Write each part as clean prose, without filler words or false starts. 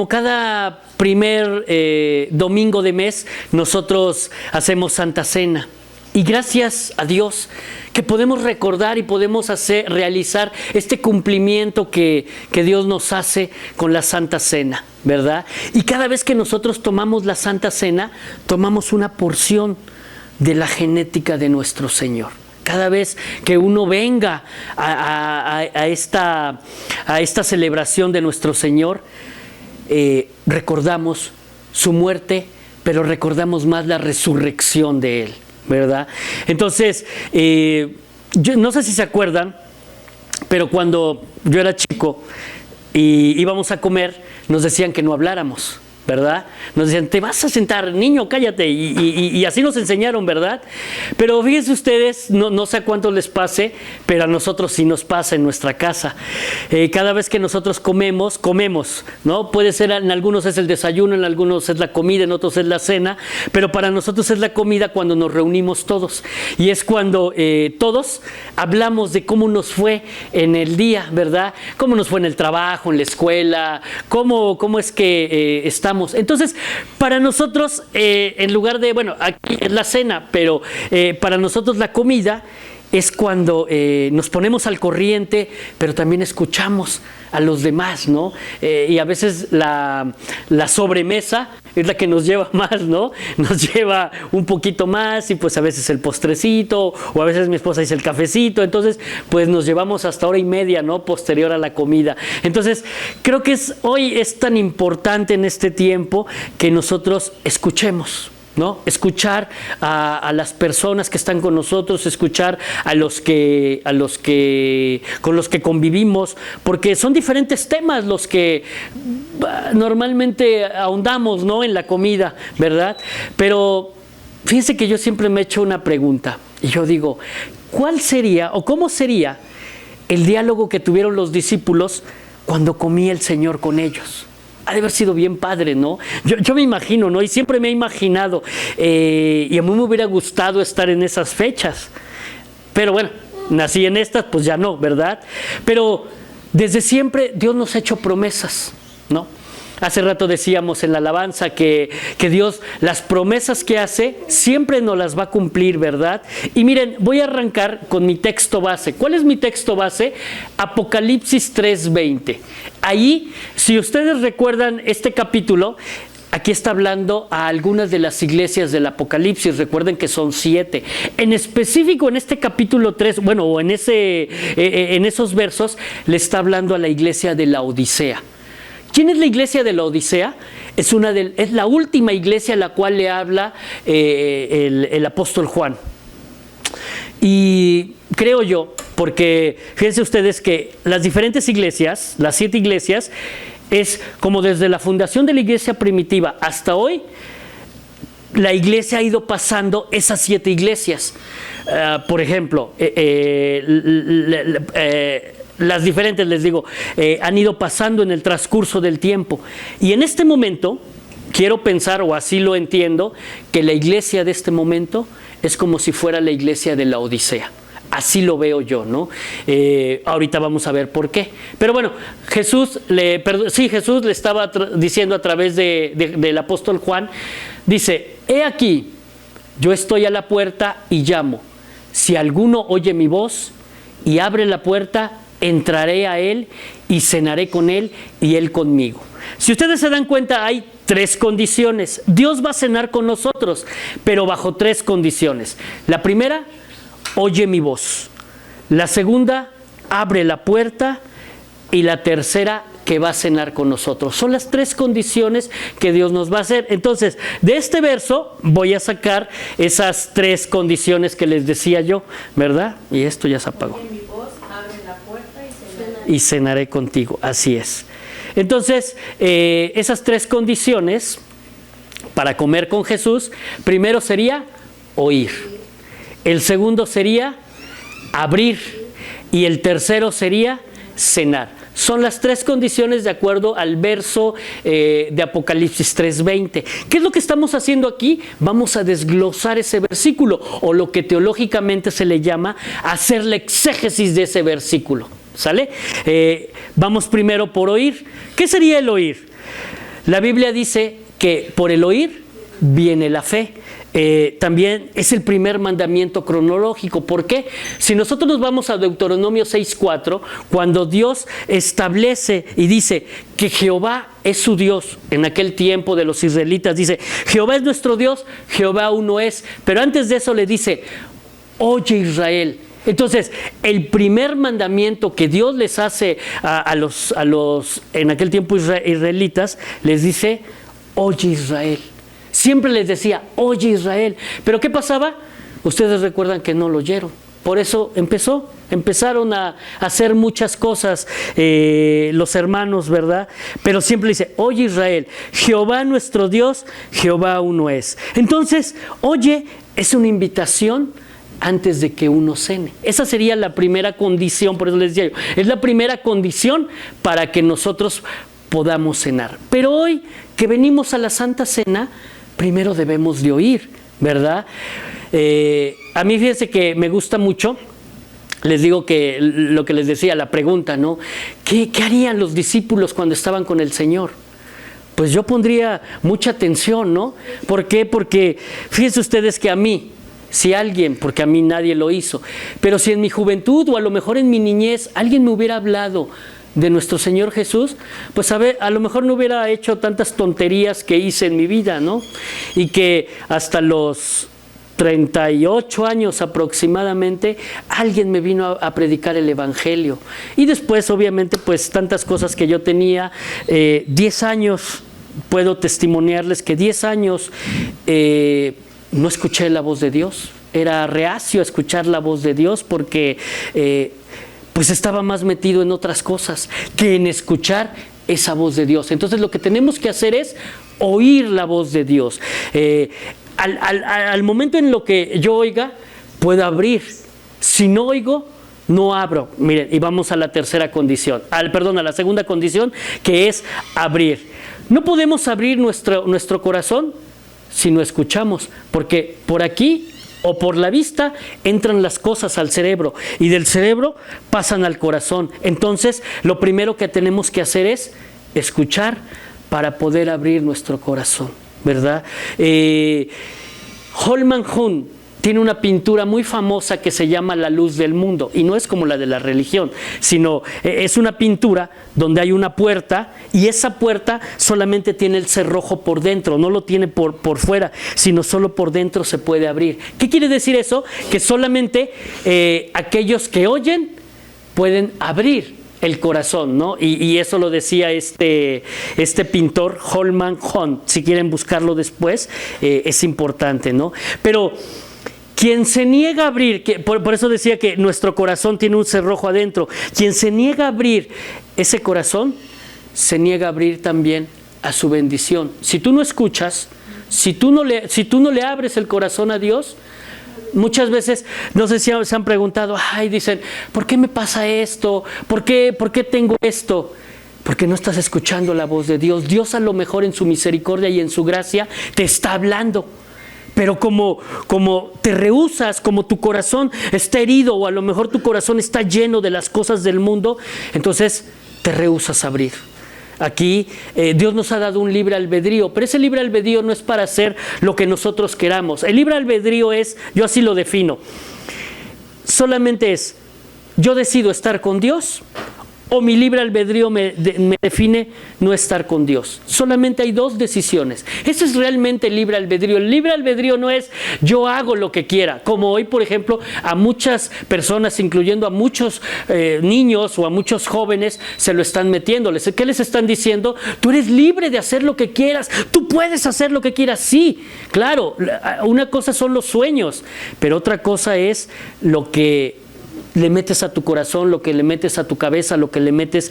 como cada primer domingo de mes, nosotros hacemos Santa Cena. Y gracias a Dios que podemos recordar y podemos realizar este cumplimiento que Dios nos hace con la Santa Cena, ¿verdad? Y cada vez que nosotros tomamos la Santa Cena, tomamos una porción de la genética de nuestro Señor. Cada vez que uno venga a esta celebración de nuestro Señor, recordamos su muerte, pero recordamos más la resurrección de Él, ¿verdad? Entonces, yo no sé si se acuerdan, pero cuando yo era chico y íbamos a comer, nos decían que no habláramos, ¿verdad? Nos decían, te vas a sentar, niño, cállate, y así nos enseñaron, ¿verdad? Pero fíjense ustedes, no sé a cuántos les pase, pero a nosotros sí nos pasa en nuestra casa. Cada vez que nosotros comemos, ¿no? Puede ser, en algunos es el desayuno, en algunos es la comida, en otros es la cena, pero para nosotros es la comida cuando nos reunimos todos, y es cuando todos hablamos de cómo nos fue en el día, ¿verdad? Cómo nos fue en el trabajo, en la escuela, cómo es que estamos. Entonces, para nosotros, en lugar de, bueno, aquí es la cena, pero para nosotros la comida es cuando nos ponemos al corriente, pero también escuchamos a los demás, ¿no? Y a veces la sobremesa es la que nos lleva más, ¿no? Nos lleva un poquito más, y pues a veces el postrecito, o a veces mi esposa dice el cafecito, entonces pues nos llevamos hasta hora y media, ¿no? Posterior a la comida. Entonces creo que hoy es tan importante en este tiempo que nosotros escuchemos, ¿no? Escuchar a las personas que están con nosotros, escuchar con los que convivimos, porque son diferentes temas los que normalmente ahondamos, ¿no? En la comida, ¿verdad? Pero fíjense que yo siempre me he hecho una pregunta, y yo digo, ¿cuál sería o cómo sería el diálogo que tuvieron los discípulos cuando comía el Señor con ellos? Ha de haber sido bien padre, ¿no? Yo me imagino, ¿no? Y siempre me he imaginado, y a mí me hubiera gustado estar en esas fechas. Pero bueno, nací en estas, pues ya no, ¿verdad? Pero desde siempre Dios nos ha hecho promesas, ¿no? Hace rato decíamos en la alabanza que Dios, las promesas que hace, siempre nos las va a cumplir, ¿verdad? Y miren, voy a arrancar con mi texto base. ¿Cuál es mi texto base? Apocalipsis 3:20. Ahí, si ustedes recuerdan este capítulo, aquí está hablando a algunas de las iglesias del Apocalipsis. Recuerden que son 7. En específico, en este capítulo 3, bueno, o en esos versos, le está hablando a la iglesia de la Odisea. ¿Quién es la iglesia de la Odisea? Es la última iglesia a la cual le habla el apóstol Juan. Y creo yo, porque fíjense ustedes que las diferentes iglesias, las 7 iglesias, es como desde la fundación de la iglesia primitiva hasta hoy, la iglesia ha ido pasando esas 7 iglesias. Por ejemplo, las diferentes, les digo, han ido pasando en el transcurso del tiempo. Y en este momento, quiero pensar, o así lo entiendo, que la iglesia de este momento es como si fuera la iglesia de la Odisea. Así lo veo yo, ¿no? Ahorita vamos a ver por qué. Pero bueno, Jesús le estaba diciendo a través del apóstol Juan, dice, he aquí, yo estoy a la puerta y llamo. Si alguno oye mi voz y abre la puerta, entraré a él y cenaré con él y él conmigo. Si ustedes se dan cuenta, hay 3 condiciones. Dios va a cenar con nosotros, pero bajo 3 condiciones. La primera, oye mi voz. La segunda, abre la puerta. Y la tercera, que va a cenar con nosotros. Son las 3 condiciones que Dios nos va a hacer. Entonces, de este verso voy a sacar esas 3 condiciones que les decía yo, ¿verdad? Y esto ya se apagó. Oye mi voz, abre la puerta y cenaré contigo. Así es. Entonces, esas 3 condiciones para comer con Jesús, primero sería oír. El segundo sería abrir. Y el tercero sería cenar. Son las 3 condiciones de acuerdo al verso de Apocalipsis 3:20. ¿Qué es lo que estamos haciendo aquí? Vamos a desglosar ese versículo, o lo que teológicamente se le llama hacer la exégesis de ese versículo. ¿Sale? Vamos primero por oír. ¿Qué sería el oír? La Biblia dice que por el oír viene la fe. También es el primer mandamiento cronológico. ¿Por qué? Si nosotros nos vamos a Deuteronomio 6:4, cuando Dios establece y dice que Jehová es su Dios, en aquel tiempo de los israelitas, dice, Jehová es nuestro Dios, Jehová uno es. Pero antes de eso le dice, oye Israel. Entonces, el primer mandamiento que Dios les hace a los en aquel tiempo israelitas, les dice, oye Israel. Siempre les decía, oye Israel. ¿Pero qué pasaba? Ustedes recuerdan que no lo oyeron. Por eso empezaron a hacer muchas cosas los hermanos, ¿verdad? Pero siempre dice, oye Israel, Jehová nuestro Dios, Jehová uno es. Entonces, oye, es una invitación antes de que uno cene. Esa sería la primera condición, por eso les decía yo, es la primera condición para que nosotros podamos cenar. Pero hoy que venimos a la Santa Cena, primero debemos de oír, ¿verdad? A mí fíjense que me gusta mucho, les digo que lo que les decía, la pregunta, ¿no? ¿Qué harían los discípulos cuando estaban con el Señor? Pues yo pondría mucha atención, ¿no? ¿Por qué? Porque fíjense ustedes que a mí, si alguien, porque a mí nadie lo hizo, pero si en mi juventud o a lo mejor en mi niñez alguien me hubiera hablado de nuestro Señor Jesús, pues a lo mejor no hubiera hecho tantas tonterías que hice en mi vida, ¿no? Y que hasta los 38 años aproximadamente, alguien me vino a predicar el Evangelio. Y después, obviamente, pues tantas cosas que yo tenía, 10 años, puedo testimoniarles que 10 años no escuché la voz de Dios. Era reacio a escuchar la voz de Dios porque pues estaba más metido en otras cosas que en escuchar esa voz de Dios. Entonces lo que tenemos que hacer es oír la voz de Dios. Al momento en lo que yo oiga, puedo abrir. Si no oigo, no abro. Miren, y vamos a la tercera condición, a la segunda condición, que es abrir. No podemos abrir nuestro corazón si no escuchamos, porque por aquí o por la vista entran las cosas al cerebro y del cerebro pasan al corazón. Entonces, lo primero que tenemos que hacer es escuchar para poder abrir nuestro corazón, ¿verdad? Holman Hunt tiene una pintura muy famosa que se llama La luz del mundo, y no es como la de la religión, sino es una pintura donde hay una puerta y esa puerta solamente tiene el cerrojo por dentro, no lo tiene por fuera, sino solo por dentro se puede abrir. ¿Qué quiere decir eso? Que solamente aquellos que oyen pueden abrir el corazón, ¿no? Y eso lo decía este pintor Holman Hunt. Si quieren buscarlo después, es importante, ¿no? Pero quien se niega a abrir, por eso decía que nuestro corazón tiene un cerrojo adentro, quien se niega a abrir ese corazón, se niega a abrir también a su bendición. Si tú no escuchas, si tú no le abres el corazón a Dios, muchas veces, no sé si se han preguntado, dicen, ¿por qué me pasa esto? ¿Por qué tengo esto? Porque no estás escuchando la voz de Dios. Dios a lo mejor en su misericordia y en su gracia te está hablando. Pero como te rehusas, como tu corazón está herido o a lo mejor tu corazón está lleno de las cosas del mundo, entonces te rehusas a abrir. Aquí Dios nos ha dado un libre albedrío, pero ese libre albedrío no es para hacer lo que nosotros queramos. El libre albedrío es, yo así lo defino, solamente es, yo decido estar con Dios o mi libre albedrío me define no estar con Dios. Solamente hay dos decisiones. Eso es realmente el libre albedrío. El libre albedrío no es yo hago lo que quiera, como hoy, por ejemplo, a muchas personas, incluyendo a muchos niños o a muchos jóvenes, se lo están metiendo. ¿Qué les están diciendo? Tú eres libre de hacer lo que quieras, tú puedes hacer lo que quieras. Sí, claro, una cosa son los sueños, pero otra cosa es lo que le metes a tu corazón, lo que le metes a tu cabeza, lo que le metes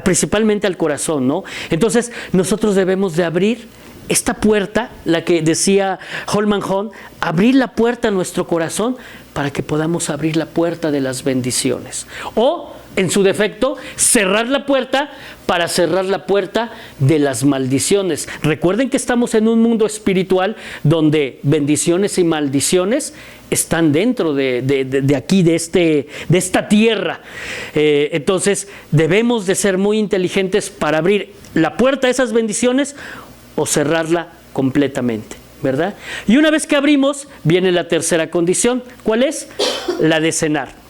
principalmente al corazón, ¿no? Entonces nosotros debemos de abrir esta puerta, la que decía Holman Hunt, abrir la puerta a nuestro corazón para que podamos abrir la puerta de las bendiciones. O, en su defecto, cerrar la puerta para cerrar la puerta de las maldiciones. Recuerden que estamos en un mundo espiritual donde bendiciones y maldiciones están dentro de aquí, de esta tierra. Entonces, debemos de ser muy inteligentes para abrir la puerta a esas bendiciones o cerrarla completamente, ¿verdad? Y una vez que abrimos, viene la tercera condición. ¿Cuál es? La de cenar.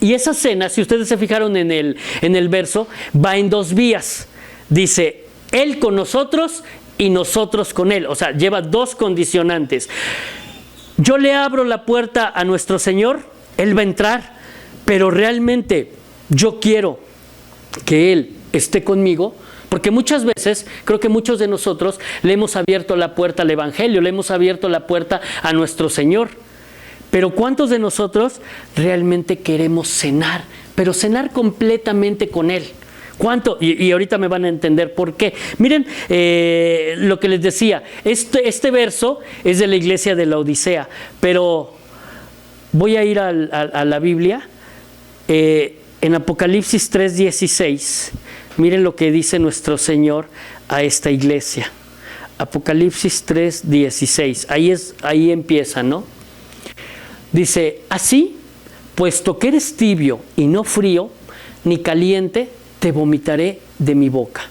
Y esa cena, si ustedes se fijaron en el verso, va en dos vías. Dice, Él con nosotros y nosotros con Él. O sea, lleva dos condicionantes. Yo le abro la puerta a nuestro Señor, Él va a entrar, pero realmente yo quiero que Él esté conmigo, porque muchas veces, creo que muchos de nosotros le hemos abierto la puerta al Evangelio, le hemos abierto la puerta a nuestro Señor. Pero ¿cuántos de nosotros realmente queremos cenar? Pero cenar completamente con Él. ¿Cuánto? Y ahorita me van a entender por qué. Miren lo que les decía. Este verso es de la iglesia de la Odisea. Pero voy a ir a la Biblia. En Apocalipsis 3:16. Miren lo que dice nuestro Señor a esta iglesia. Apocalipsis 3:16. Ahí empieza, ¿no? Dice, así, puesto que eres tibio y no frío, ni caliente, te vomitaré de mi boca.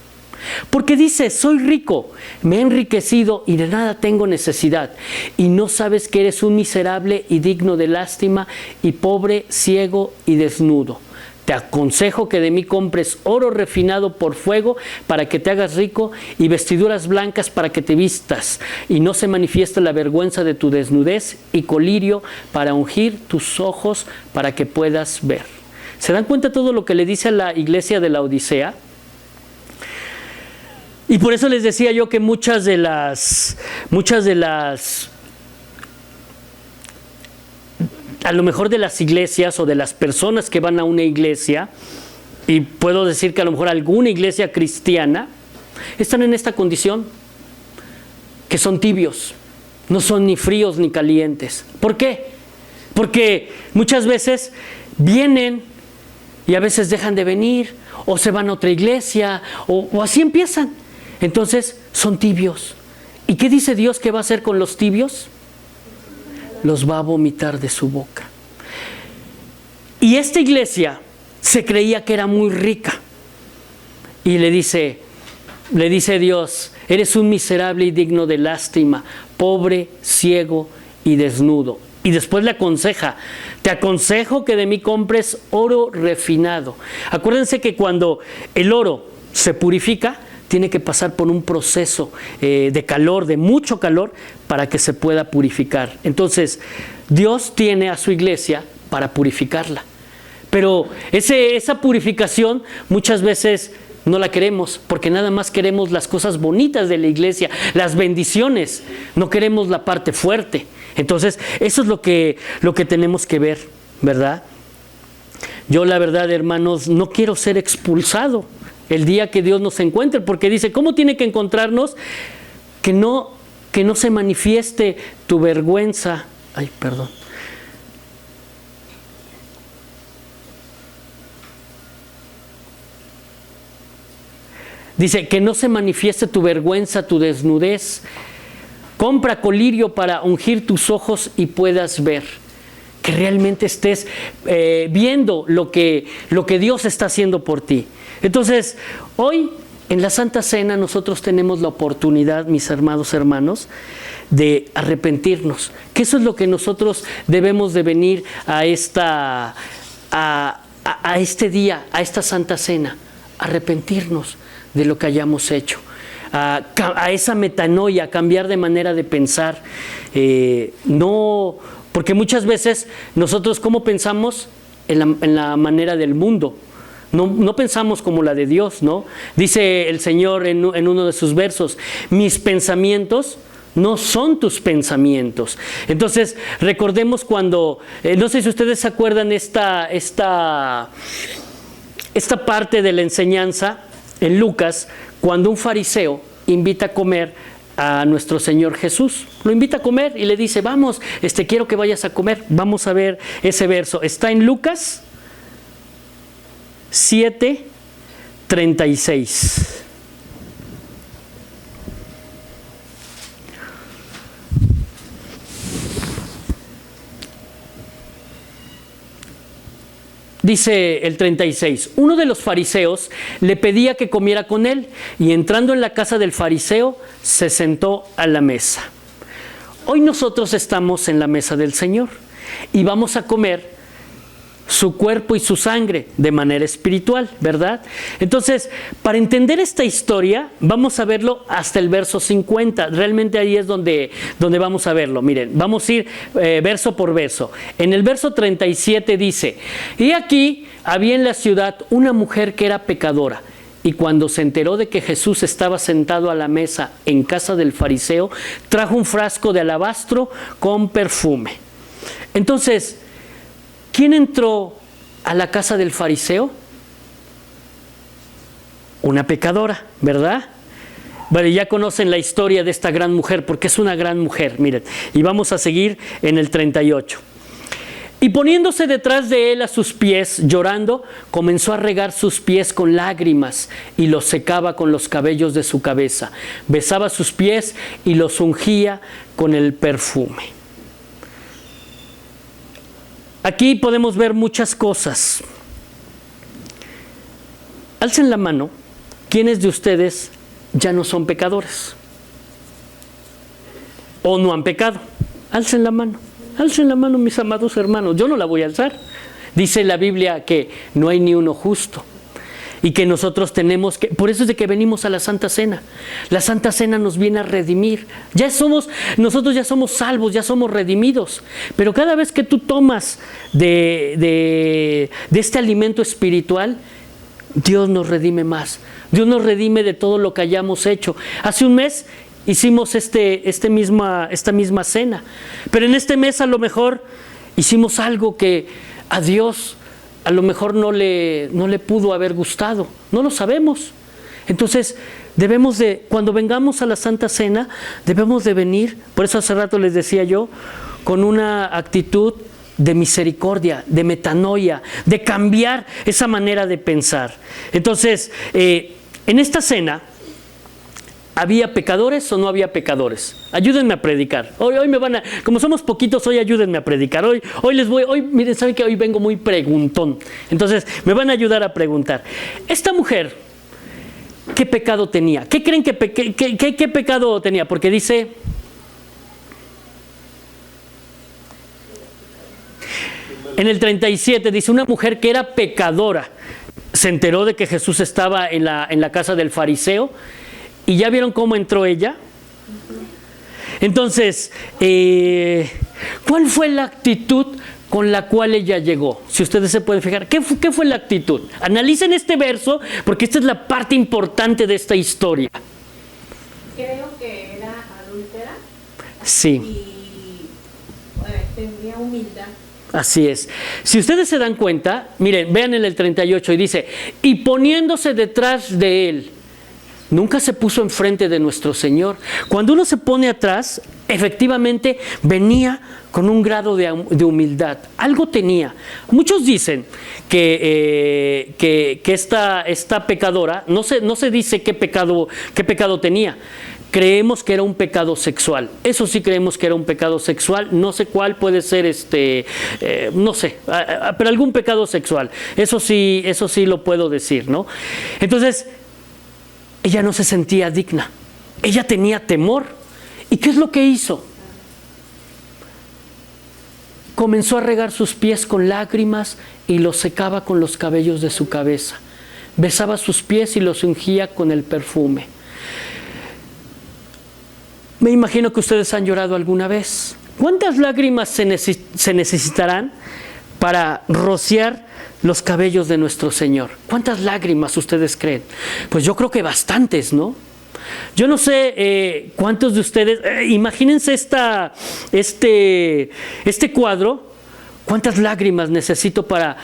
Porque dice, soy rico, me he enriquecido y de nada tengo necesidad. Y no sabes que eres un miserable y digno de lástima y pobre, ciego y desnudo. Te aconsejo que de mí compres oro refinado por fuego para que te hagas rico y vestiduras blancas para que te vistas y no se manifieste la vergüenza de tu desnudez y colirio para ungir tus ojos para que puedas ver. ¿Se dan cuenta todo lo que le dice a la iglesia de la Odisea? Y por eso les decía yo que muchas de las a lo mejor de las iglesias o de las personas que van a una iglesia, y puedo decir que a lo mejor alguna iglesia cristiana, están en esta condición, que son tibios, no son ni fríos ni calientes. ¿Por qué? Porque muchas veces vienen y a veces dejan de venir, o se van a otra iglesia, o así empiezan. Entonces son tibios. ¿Y qué dice Dios que va a hacer con los tibios? Los va a vomitar de su boca. Y esta iglesia se creía que era muy rica. Y le dice Dios, eres un miserable y digno de lástima, pobre, ciego y desnudo. Y después le aconseja, te aconsejo que de mí compres oro refinado. Acuérdense que cuando el oro se purifica, tiene que pasar por un proceso de calor, de mucho calor, para que se pueda purificar. Entonces, Dios tiene a su iglesia para purificarla. Pero esa purificación muchas veces no la queremos, porque nada más queremos las cosas bonitas de la iglesia, las bendiciones, no queremos la parte fuerte. Entonces, eso es lo que tenemos que ver, ¿verdad? Yo, la verdad, hermanos, no quiero ser expulsado el día que Dios nos encuentre, porque dice, ¿cómo tiene que encontrarnos? Que no se manifieste tu vergüenza. Ay, perdón. Dice, que no se manifieste tu vergüenza, tu desnudez. Compra colirio para ungir tus ojos y puedas ver. Que realmente estés viendo lo que Dios está haciendo por ti. Entonces, hoy en la Santa Cena nosotros tenemos la oportunidad, mis amados hermanos, de arrepentirnos. Que eso es lo que nosotros debemos de venir a este día, a esta Santa Cena, arrepentirnos de lo que hayamos hecho. A esa metanoia, cambiar de manera de pensar. Porque muchas veces nosotros, ¿cómo pensamos? En la manera del mundo. No pensamos como la de Dios, ¿no? Dice el Señor en uno de sus versos, mis pensamientos no son tus pensamientos. Entonces, recordemos cuando, no sé si ustedes se acuerdan esta parte de la enseñanza en Lucas, cuando un fariseo invita a comer a nuestro Señor Jesús. Lo invita a comer y le dice, vamos, quiero que vayas a comer. Vamos a ver ese verso. Está en Lucas 7:36. Dice el 36, uno de los fariseos le pedía que comiera con él y entrando en la casa del fariseo se sentó a la mesa. Hoy nosotros estamos en la mesa del Señor y vamos a comer su cuerpo y su sangre de manera espiritual, ¿verdad? Entonces, para entender esta historia, vamos a verlo hasta el verso 50. Realmente ahí es donde vamos a verlo. Miren, vamos a ir verso por verso. En el verso 37 dice, y aquí había en la ciudad una mujer que era pecadora. Y cuando se enteró de que Jesús estaba sentado a la mesa en casa del fariseo, trajo un frasco de alabastro con perfume. Entonces, ¿quién entró a la casa del fariseo? Una pecadora, ¿verdad? Bueno, ya conocen la historia de esta gran mujer, porque es una gran mujer, miren. Y vamos a seguir en el 38. Y poniéndose detrás de él a sus pies, llorando, comenzó a regar sus pies con lágrimas y los secaba con los cabellos de su cabeza. Besaba sus pies y los ungía con el perfume. Aquí podemos ver muchas cosas. Alcen la mano, ¿quiénes de ustedes ya no son pecadores? ¿O no han pecado? Alcen la mano, mis amados hermanos. Yo no la voy a alzar. Dice la Biblia que no hay ni uno justo. Y que nosotros tenemos que, por eso es de que venimos a la Santa Cena. La Santa Cena nos viene a redimir. Nosotros ya somos salvos, ya somos redimidos. Pero cada vez que tú tomas de este alimento espiritual, Dios nos redime más. Dios nos redime de todo lo que hayamos hecho. Hace un mes hicimos esta misma cena. Pero en este mes a lo mejor hicimos algo que a Dios a lo mejor no le pudo haber gustado, no lo sabemos. Entonces, cuando vengamos a la Santa Cena, debemos de venir, por eso hace rato les decía yo, con una actitud de misericordia, de metanoia, de cambiar esa manera de pensar. Entonces, en esta cena, ¿había pecadores o no había pecadores? Ayúdenme a predicar. Hoy me van a, como somos poquitos, hoy ayúdenme a predicar. Hoy miren, saben que hoy vengo muy preguntón. Entonces, me van a ayudar a preguntar. Esta mujer, ¿qué pecado tenía? ¿Qué creen qué pecado tenía? Porque dice, en el 37 dice, una mujer que era pecadora. Se enteró de que Jesús estaba en la casa del fariseo. ¿Y ya vieron cómo entró ella? Entonces, ¿cuál fue la actitud con la cual ella llegó? Si ustedes se pueden fijar, ¿qué fue la actitud? Analicen este verso, porque esta es la parte importante de esta historia. Creo que era adúltera. Sí. Y tenía humildad. Así es. Si ustedes se dan cuenta, miren, vean en el 38 y dice, y poniéndose detrás de él. Nunca se puso enfrente de nuestro Señor. Cuando uno se pone atrás, efectivamente venía con un grado de humildad. Algo tenía. Muchos dicen que esta pecadora, no se dice qué pecado tenía. Creemos que era un pecado sexual. Eso sí creemos que era un pecado sexual. No sé cuál puede ser, no sé, pero algún pecado sexual. Eso sí lo puedo decir, ¿no? Entonces, ella no se sentía digna. Ella tenía temor. ¿Y qué es lo que hizo? Comenzó a regar sus pies con lágrimas y los secaba con los cabellos de su cabeza. Besaba sus pies y los ungía con el perfume. Me imagino que ustedes han llorado alguna vez. ¿Cuántas lágrimas se necesitarán para rociar los cabellos de nuestro Señor? ¿Cuántas lágrimas ustedes creen? Pues yo creo que bastantes, ¿no? Yo no sé cuántos de ustedes, imagínense este cuadro, ¿cuántas lágrimas necesito para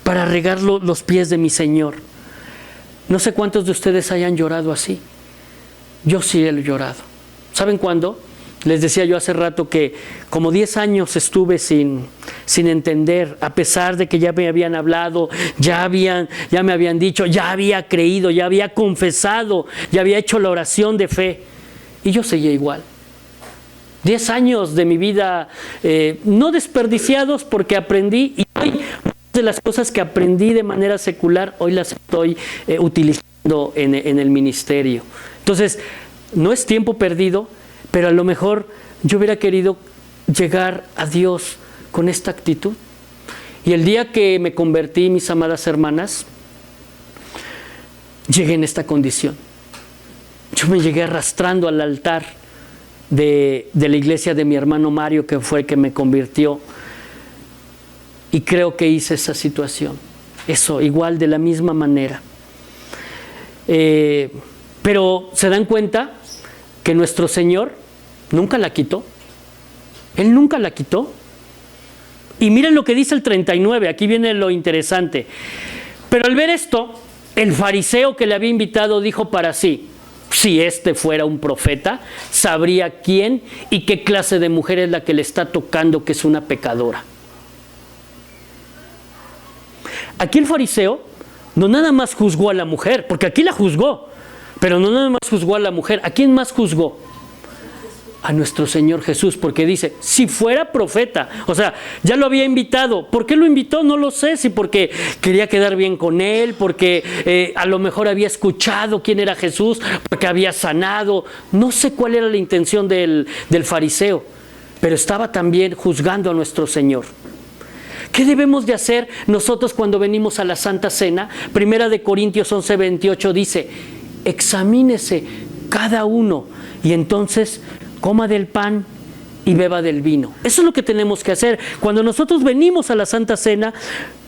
regar los pies de mi Señor? No sé cuántos de ustedes hayan llorado así. yo sí he llorado. ¿Saben cuándo? Les decía yo hace rato que como 10 años estuve sin entender, a pesar de que ya me habían hablado, ya me habían dicho, ya había creído, ya había confesado, ya había hecho la oración de fe. Y yo seguía igual. 10 años de mi vida no desperdiciados, porque aprendí, y hoy muchas de las cosas que aprendí de manera secular, hoy las estoy utilizando en el ministerio. Entonces, no es tiempo perdido, pero a lo mejor yo hubiera querido llegar a Dios con esta actitud. Y el día que me convertí, mis amadas hermanas, llegué en esta condición. Yo me llegué arrastrando al altar de la iglesia de mi hermano Mario, que fue el que me convirtió. Y creo que hice esa situación. Eso, igual, de la misma manera. Pero ¿se dan cuenta que nuestro Señor nunca la quitó? Él nunca la quitó. Y miren lo que dice el 39, aquí viene lo interesante. Pero al ver esto, el fariseo que le había invitado dijo para sí: si este fuera un profeta, sabría quién y qué clase de mujer es la que le está tocando, que es una pecadora. Aquí el fariseo no nada más juzgó a la mujer, porque aquí la juzgó, pero no nada más juzgó a la mujer. ¿A quién más juzgó? A nuestro Señor Jesús, porque dice, si fuera profeta, o sea, ya lo había invitado. ¿Por qué lo invitó? No lo sé, si porque quería quedar bien con él, porque a lo mejor había escuchado quién era Jesús, porque había sanado. No sé cuál era la intención del fariseo, pero estaba también juzgando a nuestro Señor. ¿Qué debemos de hacer nosotros cuando venimos a la Santa Cena? Primera de Corintios 11:28 dice, examínese cada uno y entonces coma del pan y beba del vino. Eso es lo que tenemos que hacer. Cuando nosotros venimos a la Santa Cena,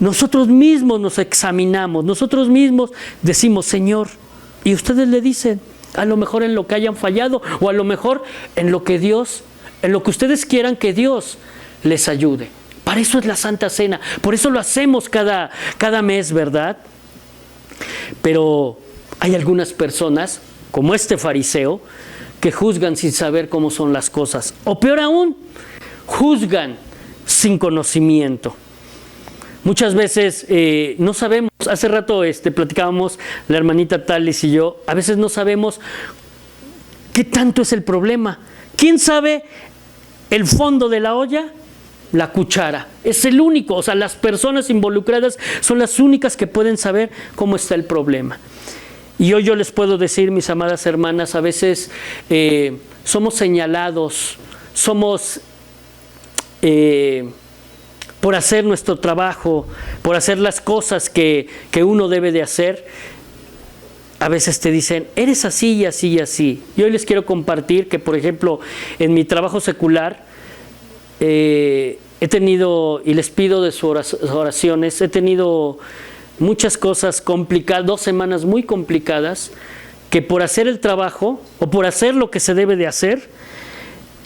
nosotros mismos nos examinamos, nosotros mismos decimos, Señor, y ustedes le dicen, a lo mejor en lo que hayan fallado, o a lo mejor en lo que ustedes quieran que Dios les ayude. Para eso es la Santa Cena, por eso lo hacemos cada mes, ¿verdad? Pero hay algunas personas, como este fariseo, que juzgan sin saber cómo son las cosas. O peor aún, juzgan sin conocimiento. Muchas veces no sabemos, hace rato platicábamos la hermanita Talis y yo, a veces no sabemos qué tanto es el problema. ¿Quién sabe el fondo de la olla? La cuchara. Es el único, o sea, las personas involucradas son las únicas que pueden saber cómo está el problema. Y hoy yo les puedo decir, mis amadas hermanas, a veces somos señalados, somos por hacer nuestro trabajo, por hacer las cosas que uno debe de hacer. A veces te dicen, eres así y así y así. Y hoy les quiero compartir que, por ejemplo, en mi trabajo secular, he tenido, y les pido de sus oraciones, he tenido muchas cosas complicadas, 2 semanas muy complicadas, que por hacer el trabajo o por hacer lo que se debe de hacer,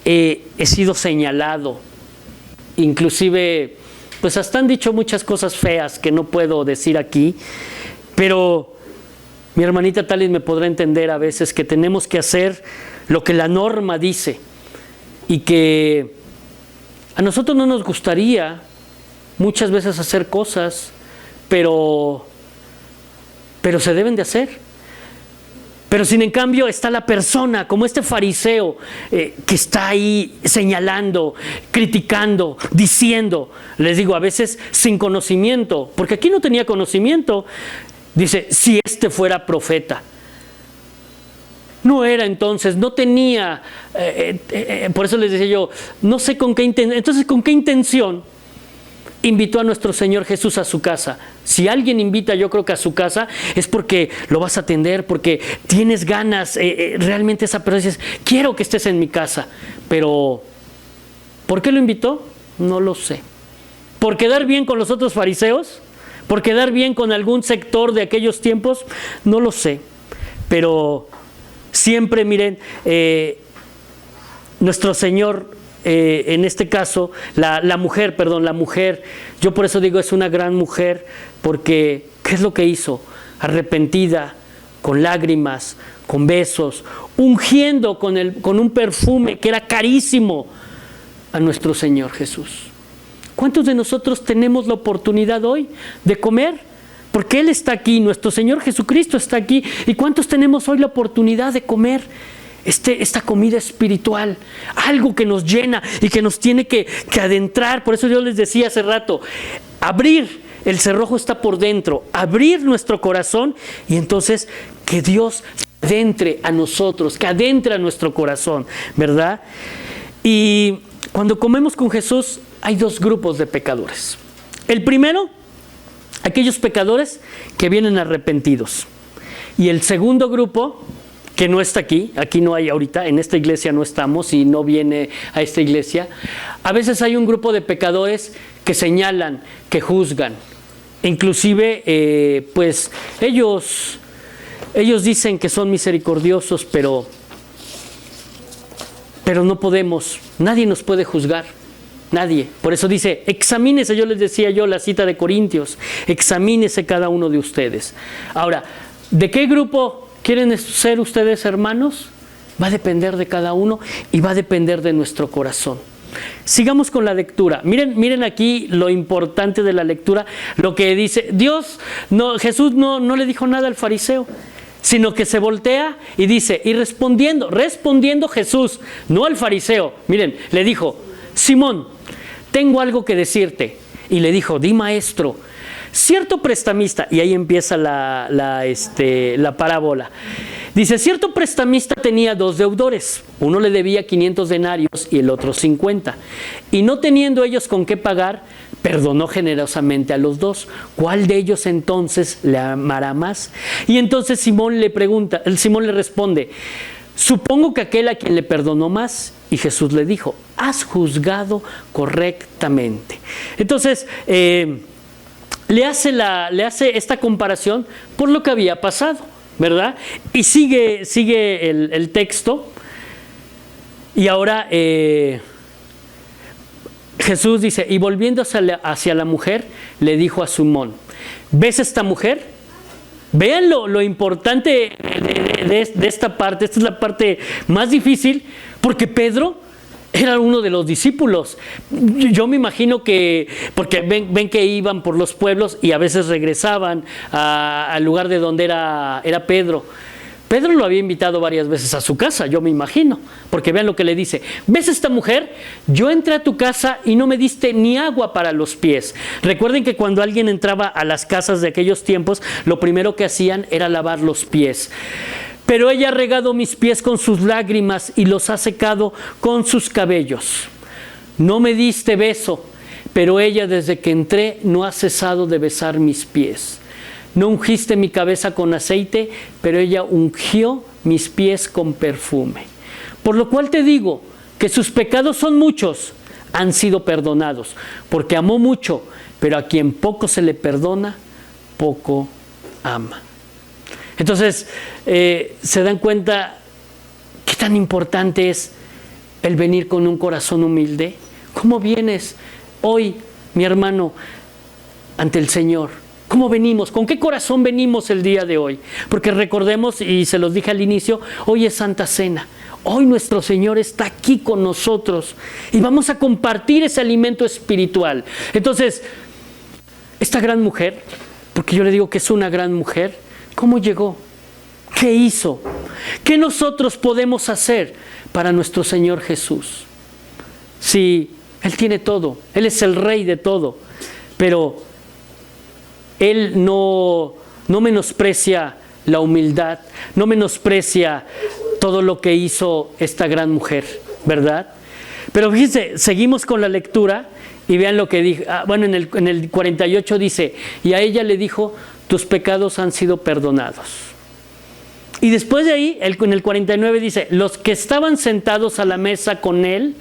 he sido señalado. Inclusive, pues hasta han dicho muchas cosas feas que no puedo decir aquí, pero mi hermanita Talis me podrá entender a veces que tenemos que hacer lo que la norma dice, y que a nosotros no nos gustaría muchas veces hacer cosas, pero se deben de hacer. Pero sin en cambio está la persona, como este fariseo, que está ahí señalando, criticando, diciendo, les digo, a veces sin conocimiento, porque aquí no tenía conocimiento. Dice, si este fuera profeta. No era entonces, no tenía, por eso les decía yo, no sé con qué intención. Entonces, ¿con qué intención invitó a nuestro Señor Jesús a su casa? Si alguien invita, yo creo que a su casa, es porque lo vas a atender, porque tienes ganas, realmente esa persona dices, quiero que estés en mi casa. Pero, ¿por qué lo invitó? No lo sé. ¿Por quedar bien con los otros fariseos? ¿Por quedar bien con algún sector de aquellos tiempos? No lo sé. Pero siempre, miren, nuestro Señor, en este caso, la mujer, yo por eso digo es una gran mujer, porque ¿qué es lo que hizo? Arrepentida, con lágrimas, con besos, ungiendo con un perfume que era carísimo a nuestro Señor Jesús. ¿Cuántos de nosotros tenemos la oportunidad hoy de comer? Porque Él está aquí, nuestro Señor Jesucristo está aquí. ¿Y cuántos tenemos hoy la oportunidad de comer esta comida espiritual? Algo que nos llena y que nos tiene que adentrar. Por eso yo les decía hace rato, abrir, el cerrojo está por dentro, abrir nuestro corazón y entonces que Dios adentre a nosotros, que adentre a nuestro corazón, ¿verdad? Y cuando comemos con Jesús hay dos grupos de pecadores. El primero, aquellos pecadores que vienen arrepentidos. Y el segundo grupo, que no está aquí no hay ahorita, en esta iglesia no estamos y no viene a esta iglesia. A veces hay un grupo de pecadores que señalan, que juzgan. Inclusive, pues ellos dicen que son misericordiosos, pero no podemos, nadie nos puede juzgar. Nadie. Por eso dice, examínese, yo les decía la cita de Corintios, examínese cada uno de ustedes. Ahora, ¿de qué grupo quieren ser ustedes, hermanos? Va a depender de cada uno y va a depender de nuestro corazón. Sigamos con la lectura. Miren aquí lo importante de la lectura, lo que dice. Jesús no le dijo nada al fariseo, sino que se voltea y dice, y respondiendo Jesús, no al fariseo, miren, le dijo, Simón, tengo algo que decirte. Y le dijo, di maestro, cierto prestamista, y ahí empieza la parábola. Dice, cierto prestamista tenía 2 deudores, uno le debía 500 denarios y el otro 50. Y no teniendo ellos con qué pagar, perdonó generosamente a los 2. ¿Cuál de ellos entonces le amará más? Y entonces Simón le responde, supongo que aquel a quien le perdonó más. Y Jesús le dijo, has juzgado correctamente. Entonces, le hace esta comparación por lo que había pasado, ¿verdad? Y sigue el texto. Y ahora Jesús dice, y volviendo hacia la mujer, le dijo a Simón, ¿ves esta mujer? Vean lo importante de esta parte. Esta es la parte más difícil, porque Pedro era uno de los discípulos. Yo me imagino que, porque ven que iban por los pueblos y a veces regresaban al lugar de donde era Pedro. Pedro lo había invitado varias veces a su casa, yo me imagino, porque vean lo que le dice. ¿Ves esta mujer? Yo entré a tu casa y no me diste ni agua para los pies. Recuerden que cuando alguien entraba a las casas de aquellos tiempos, lo primero que hacían era lavar los pies. Pero ella ha regado mis pies con sus lágrimas y los ha secado con sus cabellos. No me diste beso, pero ella desde que entré no ha cesado de besar mis pies. No ungiste mi cabeza con aceite, pero ella ungió mis pies con perfume. Por lo cual te digo que sus pecados son muchos, han sido perdonados, porque amó mucho, pero a quien poco se le perdona, poco ama. Entonces, se dan cuenta qué tan importante es el venir con un corazón humilde. ¿Cómo vienes hoy, mi hermano, ante el Señor? ¿Cómo venimos? ¿Con qué corazón venimos el día de hoy? Porque recordemos, y se los dije al inicio, hoy es Santa Cena. Hoy nuestro Señor está aquí con nosotros y vamos a compartir ese alimento espiritual. Entonces, esta gran mujer, porque yo le digo que es una gran mujer, ¿cómo llegó? ¿Qué hizo? ¿Qué nosotros podemos hacer para nuestro Señor Jesús? Sí, Él tiene todo, Él es el Rey de todo, pero Él no menosprecia la humildad, no menosprecia todo lo que hizo esta gran mujer, ¿verdad? Pero fíjense, seguimos con la lectura y vean lo que dijo. Bueno, en el 48 dice, y a ella le dijo, tus pecados han sido perdonados. Y después de ahí, en el 49 dice, los que estaban sentados a la mesa con él,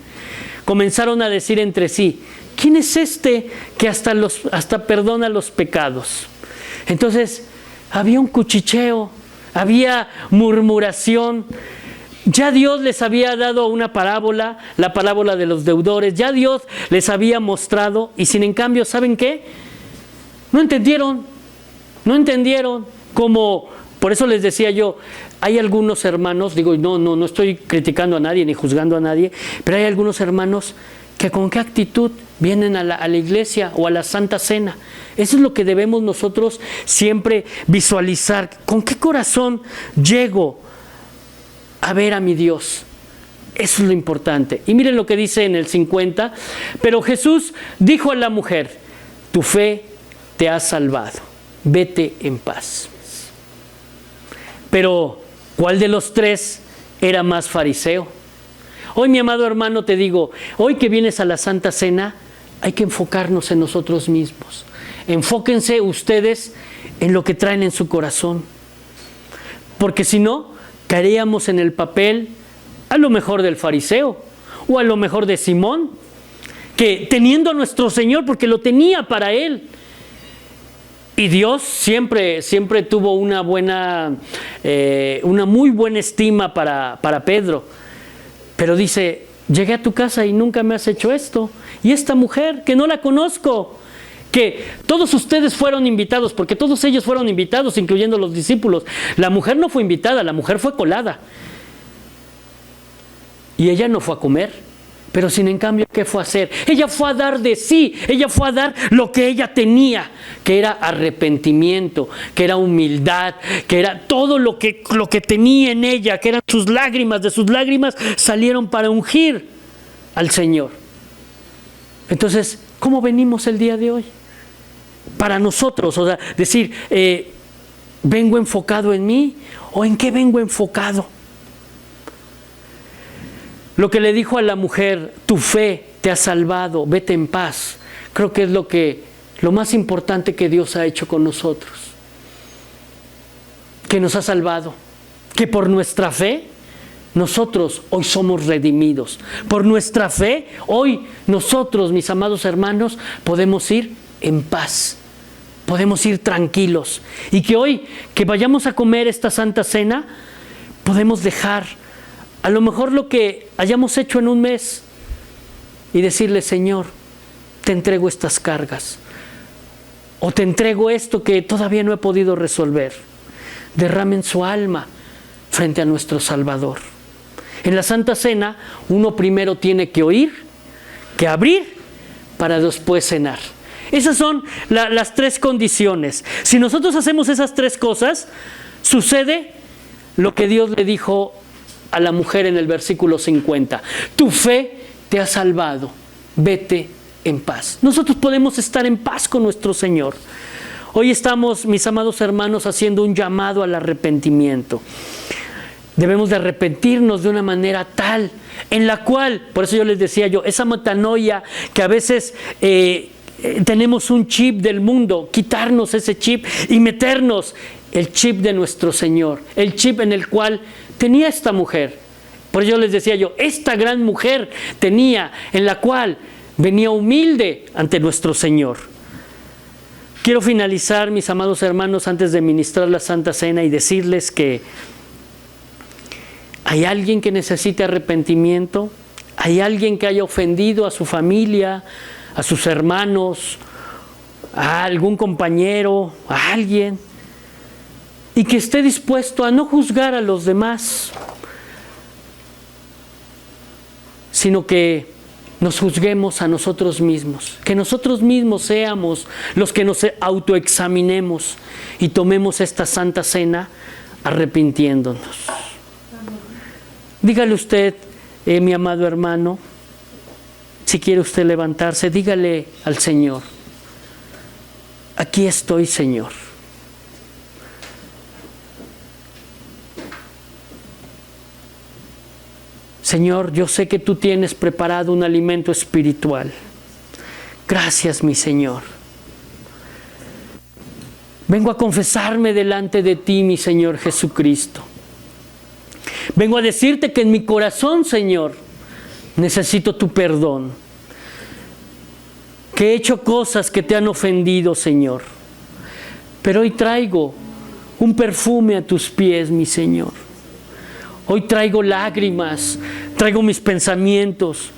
comenzaron a decir entre sí, ¿quién es este que hasta perdona los pecados? Entonces, había un cuchicheo, había murmuración. Ya Dios les había dado una parábola, la parábola de los deudores. Ya Dios les había mostrado y sin en cambio, ¿saben qué? No entendieron. Como, por eso les decía yo, hay algunos hermanos, digo, no estoy criticando a nadie ni juzgando a nadie, pero hay algunos hermanos que con qué actitud vienen a la iglesia o a la Santa Cena. Eso es lo que debemos nosotros siempre visualizar. ¿Con qué corazón llego a ver a mi Dios? Eso es lo importante. Y miren lo que dice en el 50. Pero Jesús dijo a la mujer: tu fe te ha salvado, vete en paz. Pero ¿cuál de los tres era más fariseo? Hoy, mi amado hermano, te digo, hoy que vienes a la Santa Cena, hay que enfocarnos en nosotros mismos. Enfóquense ustedes en lo que traen en su corazón. Porque si no, caeríamos en el papel a lo mejor del fariseo o a lo mejor de Simón, que teniendo a nuestro Señor, porque lo tenía para él, y Dios siempre tuvo una muy buena estima para Pedro. Pero dice: llegué a tu casa y nunca me has hecho esto. Y esta mujer, que no la conozco, que todos ustedes fueron invitados, porque todos ellos fueron invitados, incluyendo los discípulos. La mujer no fue invitada, la mujer fue colada. Y ella no fue a comer. Pero sin en cambio, ¿qué fue a hacer? Ella fue a dar de sí, ella fue a dar lo que ella tenía, que era arrepentimiento, que era humildad, que era todo lo que tenía en ella, que eran sus lágrimas. De sus lágrimas salieron para ungir al Señor. Entonces, ¿cómo venimos el día de hoy? Para nosotros, o sea, decir, ¿vengo enfocado en mí o en qué vengo enfocado? Lo que le dijo a la mujer: tu fe te ha salvado, vete en paz. Creo que es lo más importante que Dios ha hecho con nosotros. Que nos ha salvado. Que por nuestra fe, nosotros hoy somos redimidos. Por nuestra fe, hoy nosotros, mis amados hermanos, podemos ir en paz. Podemos ir tranquilos. Y que hoy, que vayamos a comer esta Santa Cena, podemos dejar a lo mejor lo que hayamos hecho en un mes y decirle: Señor, te entrego estas cargas, o te entrego esto que todavía no he podido resolver. Derramen su alma frente a nuestro Salvador. En la Santa Cena, uno primero tiene que oír, que abrir, para después cenar. Esas son las tres condiciones. Si nosotros hacemos esas tres cosas, sucede lo que Dios le dijo a la mujer en el versículo 50. Tu fe te ha salvado, vete en paz. Nosotros podemos estar en paz con nuestro Señor. Hoy estamos, mis amados hermanos, haciendo un llamado al arrepentimiento. Debemos de arrepentirnos de una manera tal en la cual, por eso yo les decía esa metanoia que a veces tenemos un chip del mundo, quitarnos ese chip y meternos el chip de nuestro Señor, el chip en el cual tenía esta mujer. Por eso yo les decía esta gran mujer tenía, en la cual venía humilde ante nuestro Señor. Quiero finalizar, mis amados hermanos, antes de ministrar la Santa Cena, y decirles que hay alguien que necesite arrepentimiento, hay alguien que haya ofendido a su familia, a sus hermanos, a algún compañero, a alguien, y que esté dispuesto a no juzgar a los demás, sino que nos juzguemos a nosotros mismos, que nosotros mismos seamos los que nos autoexaminemos y tomemos esta Santa Cena arrepintiéndonos. Dígale usted, mi amado hermano, si quiere usted levantarse, dígale al Señor: aquí estoy, Señor. Señor, yo sé que tú tienes preparado un alimento espiritual. Gracias, mi Señor. Vengo a confesarme delante de ti, mi Señor Jesucristo. Vengo a decirte que en mi corazón, Señor, necesito tu perdón. Que he hecho cosas que te han ofendido, Señor. Pero hoy traigo un perfume a tus pies, mi Señor. Hoy traigo lágrimas, traigo mis pensamientos.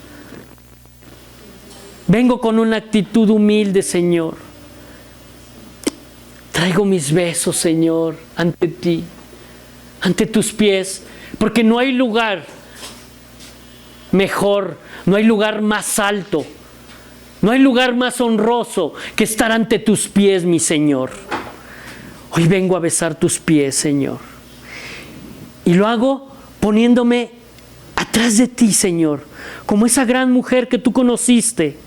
Vengo con una actitud humilde, Señor. Traigo mis besos, Señor, ante ti. ante tus pies, porque no hay lugar mejor, no hay lugar más alto, no hay lugar más honroso que estar ante tus pies, mi Señor. Hoy vengo a besar tus pies, Señor. Y lo hago poniéndome atrás de ti, Señor, como esa gran mujer que tú conociste.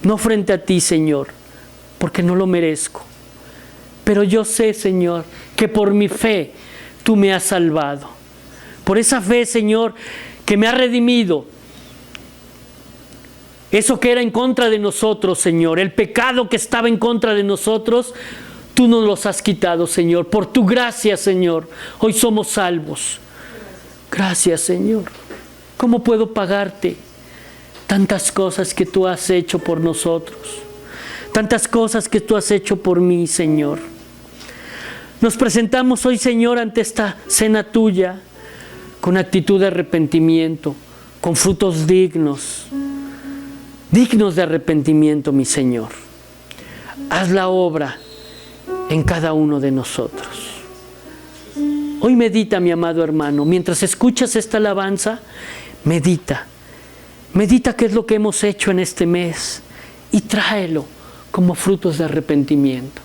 No frente a ti, Señor, porque no lo merezco. Pero yo sé, Señor, que por mi fe tú me has salvado. Por esa fe, Señor, que me ha redimido. Eso que era en contra de nosotros, Señor, el pecado que estaba en contra de nosotros, tú nos los has quitado, Señor. Por tu gracia, Señor, hoy somos salvos. Gracias, Señor. ¿Cómo puedo pagarte tantas cosas que tú has hecho por nosotros? Tantas cosas que tú has hecho por mí, Señor. Nos presentamos hoy, Señor, ante esta cena tuya con actitud de arrepentimiento, con frutos dignos de arrepentimiento, mi Señor. Haz la obra en cada uno de nosotros. Hoy medita, mi amado hermano, mientras escuchas esta alabanza, medita qué es lo que hemos hecho en este mes y tráelo como frutos de arrepentimiento.